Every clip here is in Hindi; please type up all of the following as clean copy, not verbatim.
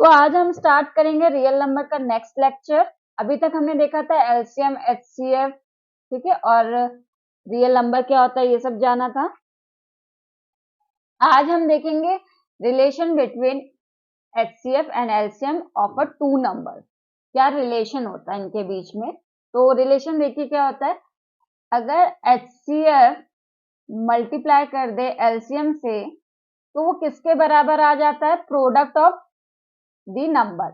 तो आज हम स्टार्ट करेंगे रियल नंबर का नेक्स्ट लेक्चर। अभी तक हमने देखा था एलसीएम, एचसीएफ, ठीक है, और रियल नंबर क्या होता है ये सब जाना था। आज हम देखेंगे relation between HCF and LCM of a two number. क्या रिलेशन होता है इनके बीच में। तो रिलेशन देखिए क्या होता है। अगर एचसीएफ मल्टीप्लाई कर दे एलसीएम से तो वो किसके बराबर आ जाता है, प्रोडक्ट ऑफ दी नंबर।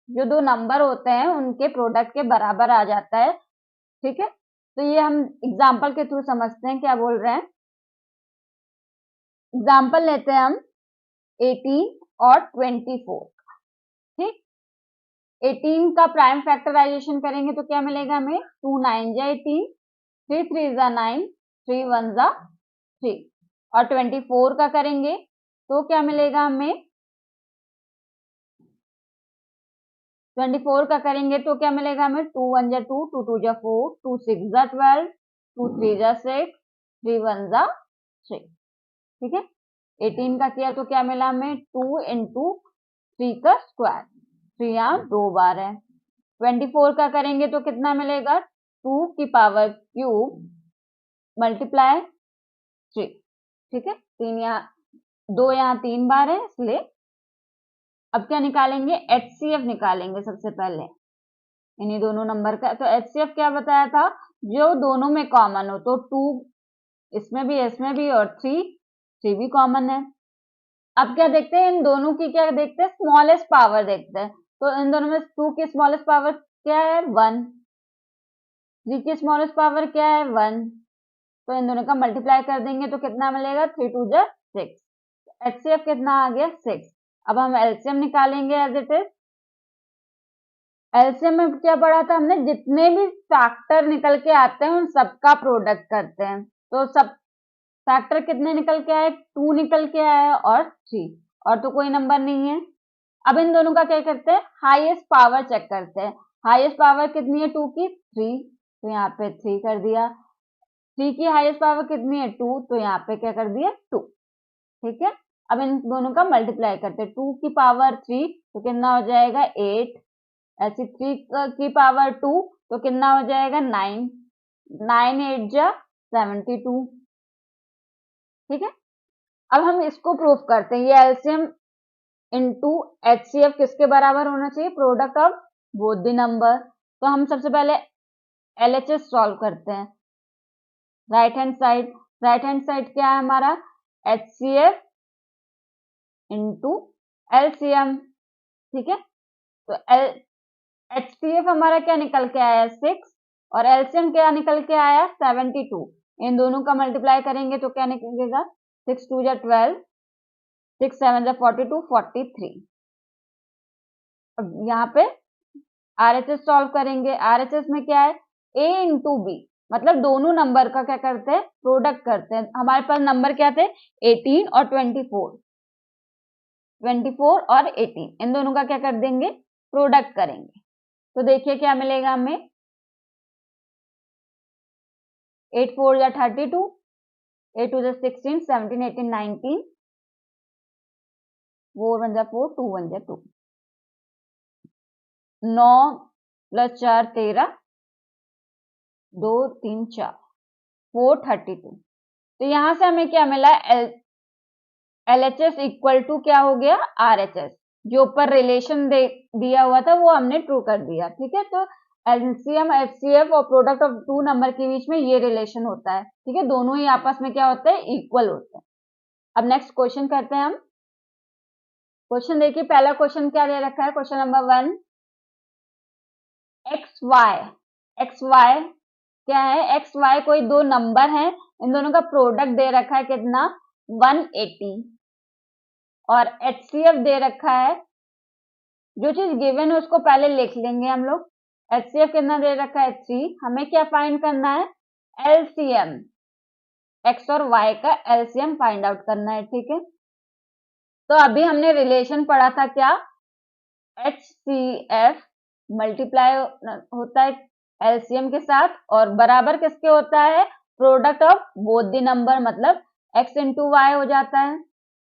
जो दो नंबर होते हैं उनके प्रोडक्ट के बराबर आ जाता है, ठीक है। तो ये हम एग्जाम्पल के थ्रू समझते हैं क्या बोल रहे हैं। एग्जाम्पल लेते हैं हम 18 और 24, ठीक। 18 का प्राइम फैक्टराइजेशन करेंगे तो क्या मिलेगा हमें, 2 9 जा 18, 3 3 जा 9, 3 1 जा 3। और 24 का करेंगे तो क्या मिलेगा हमें, 24 का करेंगे तो क्या मिलेगा हमें, 2 1 जा 2, 2 2 जा 4, 2 6 जा 12, 2 3 जा 6, 3 1 जा 3, ठीक है। 18 का किया तो क्या मिला हमें, 2 इंटू 3 का स्क्वायर, 3 यहाँ 2 बार है। 24 का करेंगे तो कितना मिलेगा, 2 की पावर क्यूब मल्टीप्लाई 3, ठीक है। 3 यहाँ 2 यहाँ 3 बार है इसलिए। अब क्या निकालेंगे, एचसीएफ निकालेंगे सबसे पहले इन्हीं दोनों नंबर का। तो एचसीएफ क्या बताया था, जो दोनों में कॉमन हो, तो 2 इसमें भी और 3 भी कॉमन है। अब क्या देखते हैं, इन दोनों की क्या देखते हैं, स्मॉलेस्ट पावर देखते हैं। तो इन दोनों में 2 की स्मॉलेस्ट पावर क्या है, 1, 3 की स्मॉलेस्ट पावर क्या है, 1। तो इन दोनों का मल्टीप्लाई कर देंगे तो कितना मिलेगा, 3 2 जा 6। एचसीएफ कितना आ गया, 6। अब हम एलसीएम निकालेंगे एज इट इज। एलसीएम में क्या पढ़ा था हमने, जितने भी फैक्टर निकल के आते हैं उन सबका प्रोडक्ट करते हैं। तो सब फैक्टर कितने निकल के आए, 2 निकल के आया और 3, और तो कोई नंबर नहीं है। अब इन दोनों का क्या करते हैं, हाईएस्ट पावर चेक करते हैं। हाईएस्ट पावर कितनी है, 2 की 3, तो यहाँ पे 3 कर दिया। 3 की हाईएस्ट पावर कितनी है, 2, तो यहाँ पे क्या कर दिया, 2, ठीक है। अब इन दोनों का मल्टीप्लाई करते हैं, 2 की पावर 3 तो कितना हो जाएगा 8, ऐसे 3 की पावर 2 तो कितना हो जाएगा 9, 9 8 जा 72, ठीक है। अब हम इसको प्रूफ करते हैं, ये एलसीएम इनटू एचसीएफ किसके बराबर होना चाहिए, product of both the number. तो हम सबसे पहले एलएचएस सॉल्व करते हैं। राइट हैंड साइड क्या है हमारा, एचसीएफ इनटू एलसीएम, ठीक है। तो एचसीएफ हमारा क्या निकल के आया, 6, और एलसीएम क्या निकल के आया, 72। इन दोनों का मल्टीप्लाई करेंगे तो क्या निकलेगा, 6 2 जा 12, 6 7 जा 42, 43। अब यहाँ पे आरएचएस सॉल्व करेंगे। आरएचएस में क्या है, ए इंटू बी, मतलब दोनों नंबर का क्या करते हैं, प्रोडक्ट करते हैं। हमारे पास नंबर क्या थे, 18 और 24, 24 और 18, इन दोनों का क्या कर देंगे, प्रोडक्ट करेंगे। तो देखिए क्या मिलेगा हमें, 8 4 जा 32, 8 2 जा 16, 17 18 19, 4 1 जा 4, 2 1 जा 2, 9 + 4 13, 2 3 4, 4 32। तो यहां से हमें क्या मिला, एलएचएस इक्वल टू क्या हो गया, आरएचएस। जो ऊपर रिलेशन दिया हुआ था वो हमने ट्रू कर दिया, ठीक है। तो एलसीएम एचसीएफ और प्रोडक्ट ऑफ टू नंबर के बीच में ये रिलेशन होता है, ठीक है। दोनों ही आपस में क्या होते हैं, इक्वल होते हैं। अब नेक्स्ट क्वेश्चन करते हैं हम। क्वेश्चन देखिए, पहला क्वेश्चन क्या दे रखा है, क्वेश्चन नंबर 1, एक्स वाई क्या है, एक्स वाई कोई दो नंबर है, इन दोनों का प्रोडक्ट दे रखा है कितना, 180, और एचसीएफ दे रखा है, जो चीज गिवन है उसको पहले लिख लेंगे हम लोग। एचसीएफ कितना दे रखा है, 3। हमें क्या फाइंड करना है, एलसीएम, एक्स और वाई का एलसीएम फाइंड आउट करना है, ठीक है। तो अभी हमने रिलेशन पढ़ा था क्या, एचसीएफ मल्टीप्लाई होता है एलसीएम के साथ, और बराबर किसके होता है, product of both the number, मतलब एक्स इंटू वाई हो जाता है,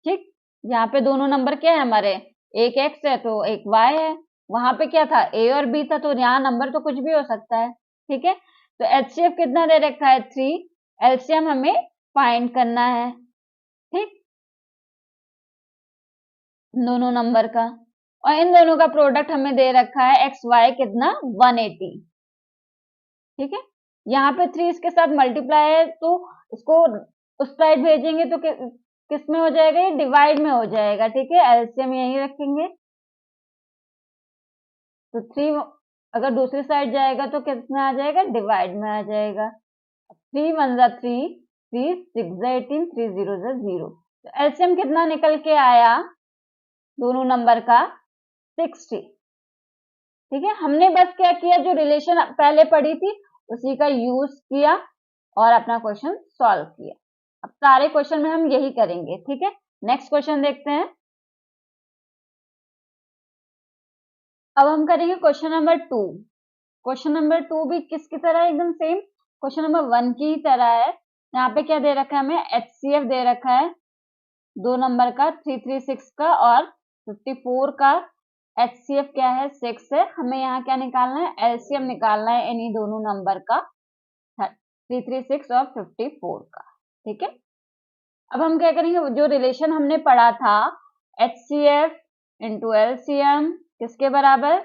ठीक। यहाँ पे दोनों नंबर क्या है हमारे, एक x है तो एक y है, वहां पे क्या था a और b था, तो यहाँ नंबर तो कुछ भी हो सकता है, ठीक है। तो HCF कितना दे रखा है 3, एलसीएम हमें फाइंड करना है, ठीक, दोनों नंबर का, और इन दोनों का प्रोडक्ट हमें दे रखा है XY कितना 180, ठीक है। यहाँ पे 3 इसके साथ मल्टीप्लाई है तो इसको उस साइड भेजेंगे तो किस में हो जाएगा, ये डिवाइड में हो जाएगा, ठीक है। एलसीएम यही रखेंगे तो 3 अगर दूसरी साइड जाएगा तो कितना आ जाएगा, डिवाइड में आ जाएगा। 3 1 जा 3, 3 6 जा 18, 3 0 जा 0। तो एलसीएम कितना निकल के आया दोनों नंबर का 60, ठीक है। हमने बस क्या किया, जो रिलेशन पहले पढ़ी थी उसी का यूज किया और अपना क्वेश्चन सॉल्व किया। अब सारे क्वेश्चन में हम यही करेंगे, ठीक है। नेक्स्ट क्वेश्चन देखते हैं। अब हम करेंगे क्वेश्चन नंबर 2। क्वेश्चन नंबर 2 भी किसकी तरह है, एकदम सेम क्वेश्चन नंबर 1 की तरह है। यहाँ पे क्या दे रखा है हमें, HCF दे रखा है 2 नंबर का 336 का और 54 का। HCF क्या है 6 है, हमें यहाँ क्या निकालना है, LCM निकालना है इन्हीं दोनों नंबर का 336 और 54 का, ठीक है। अब हम क्या करेंगे, जो रिलेशन हमने पढ़ा था HCF इंटू LCM किसके बराबर,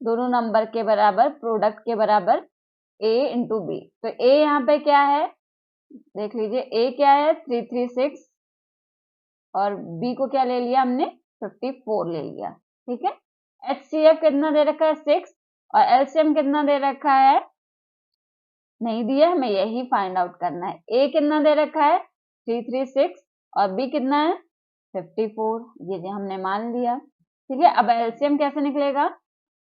दोनों नंबर के बराबर, प्रोडक्ट के बराबर A इंटू बी। तो A यहाँ पे क्या है देख लीजिए, A क्या है 336 और B को क्या ले लिया हमने 54 ले लिया, ठीक है। HCF कितना दे रखा है 6 और LCM कितना दे रखा है, नहीं दिया, हमें यही फाइंड आउट करना है। A कितना दे रखा है 336 और B कितना है 54, ये हमने मान लिया, ठीक है। अब LCM कैसे निकलेगा,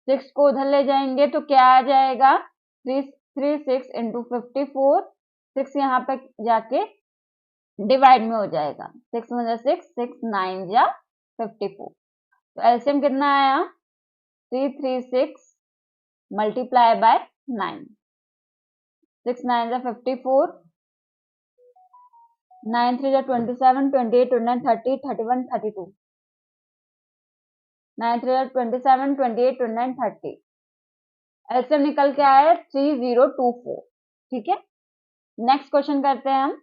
6 को उधर ले जाएंगे तो क्या आ जाएगा 336 इंटू 54, 6 यहाँ पे जाके डिवाइड में हो जाएगा, 6 1 6, 6 9 जा 54। तो एलसीएम कितना आया 336 मल्टीप्लाई बाय 9, 6 9 जा 54, 9 3 जा 27, 28 29 30 31 32, 9 3 जा 27 28 29 30। एलसीएम निकल के आया 3024, ठीक है। नेक्स्ट क्वेश्चन करते हैं हम।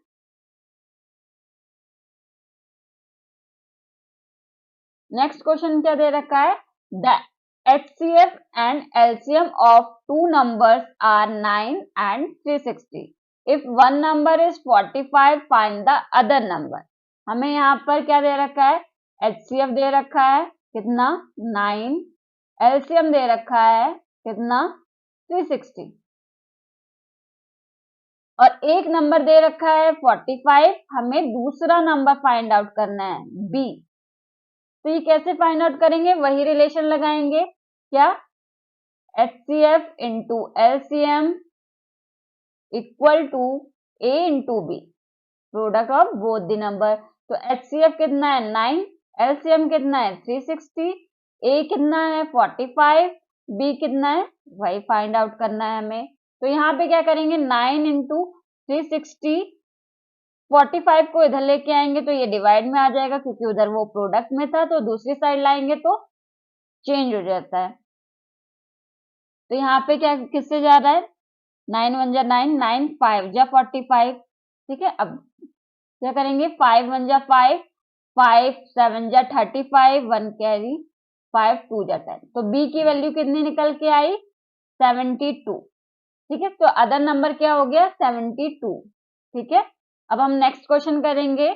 नेक्स्ट क्वेश्चन क्या दे रखा है, the HCF and LCM of two numbers are 9 and 360। If one number is 45 find the other number. हमें यहाँ पर क्या दे रखा है, HCF दे रखा है कितना 9, LCM दे रखा है कितना 360 और एक नंबर दे रखा है 45, हमें दूसरा नंबर फाइंड आउट करना है B। तो ये कैसे फाइंड आउट करेंगे, वही रिलेशन लगाएंगे, क्या HCF into LCM equal to A into B, product of both the number. तो HCF कितना है 9, LCM कितना है 360, A कितना है 45, B कितना है, वही फाइंड आउट करना है हमें। तो यहाँ पे क्या करेंगे 9 इंटू 360, 45 को इधर लेके आएंगे तो ये डिवाइड में आ जाएगा, क्योंकि उधर वो प्रोडक्ट में था, तो दूसरी साइड लाएंगे तो चेंज हो जाता है। तो यहाँ पे क्या किससे जा रहा है, 9 1 जा 9, 9 5 जा 45, ठीक है। अब क्या करेंगे 5 1 जा 5, 5 7 जा 35, 1 कैरी, 5 2 जा 10। तो B की वैल्यू कितनी निकल के आई 72, ठीक है। तो अदर नंबर क्या हो गया 72, ठीक है। अब हम नेक्स्ट क्वेश्चन करेंगे।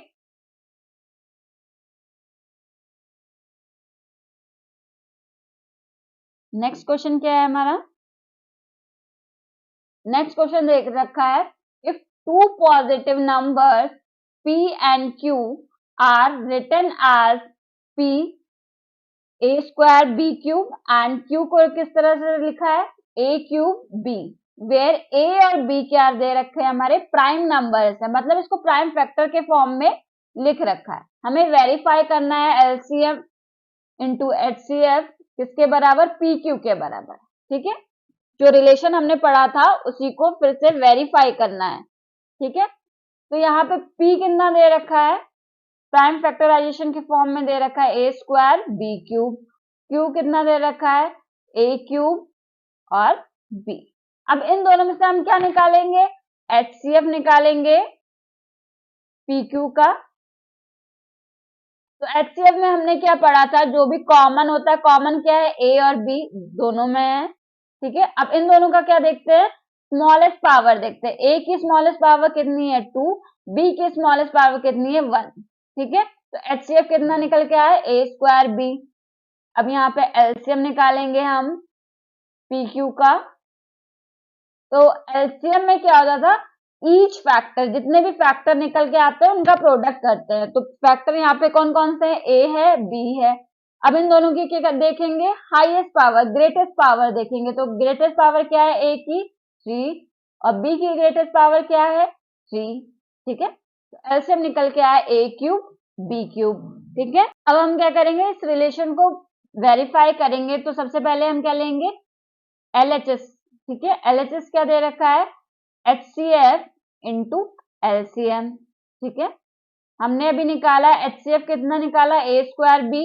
नेक्स्ट क्वेश्चन क्या है हमारा, नेक्स्ट क्वेश्चन देख रखा है, if two positive numbers P and Q are written as P A square B cube and Q को किस तरह से लिखा है A cube B, where A और B क्या दे रखे हैं हमारे प्राइम नंबर्स है, मतलब इसको प्राइम फैक्टर के फॉर्म में लिख रखा है। हमें वेरीफाई करना है LCM इंटू HCF किसके बराबर, PQ के बराबर, ठीक है। जो रिलेशन हमने पढ़ा था उसी को फिर से वेरीफाई करना है, ठीक है। तो यहाँ पे P कितना दे रखा है प्राइम फैक्टराइजेशन के फॉर्म में दे रखा है a square b cube, cube कितना दे रखा है a क्यूब और b। अब इन दोनों में से हम क्या निकालेंगे, HCF निकालेंगे PQ का। तो HCF में हमने क्या पढ़ा था, जो भी कॉमन होता है, कॉमन क्या है a और b दोनों में है, ठीक है। अब इन दोनों का क्या देखते हैं, स्मॉलेस्ट पावर देखते हैं। a की स्मॉलेस्ट पावर कितनी है 2, b की स्मॉलेस्ट पावर कितनी है 1, ठीक है। तो HCF कितना निकल के आया a स्क्वायर b। अब यहाँ पे एलसीएम निकालेंगे हम PQ का। तो एलसीएम में क्या होता था, ईच फैक्टर, जितने भी फैक्टर निकल के आते हैं उनका प्रोडक्ट करते हैं। तो फैक्टर यहाँ पे कौन कौन से हैं, ए है बी है। अब इन दोनों की क्या देखेंगे, हाईएस्ट पावर ग्रेटेस्ट पावर देखेंगे। तो ग्रेटेस्ट पावर क्या है ए की 3 और बी की ग्रेटेस्ट पावर क्या है 3, ठीक है। तो एलसीएम निकल के आया ए क्यूब बी क्यूब, ठीक है। अब हम क्या करेंगे, इस रिलेशन को वेरीफाई करेंगे। तो सबसे पहले हम क्या लेंगे, LHS, ठीक है। LHS क्या दे रखा है, HCF इंटू LCM, ठीक है। हमने अभी निकाला HCF कितना निकाला a square b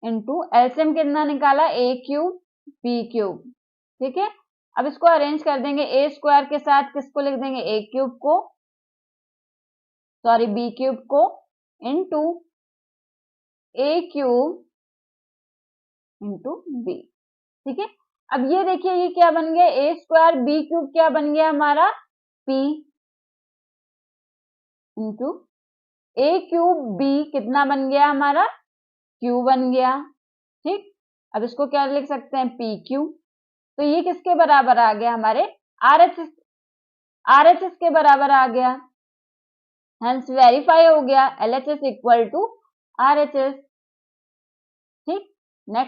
into LCM कितना निकाला a क्यूब b क्यूब, ठीक है। अब इसको अरेंज कर देंगे, a स्क्वायर के साथ किसको लिख देंगे, a क्यूब को, सॉरी b क्यूब को, into a cube into b, ठीक है। अब ये देखिए ये क्या बन गया, a स्क्वायर b क्यूब क्या बन गया हमारा p into a cube b कितना बन गया हमारा q बन गया, ठीक। अब इसको क्या लिख सकते हैं पी क्यू। तो ये किसके बराबर आ गया, हमारे RHS के बराबर आ गया, हेंस वेरीफाई हो गया LHS इक्वल टू RHS, ठीक।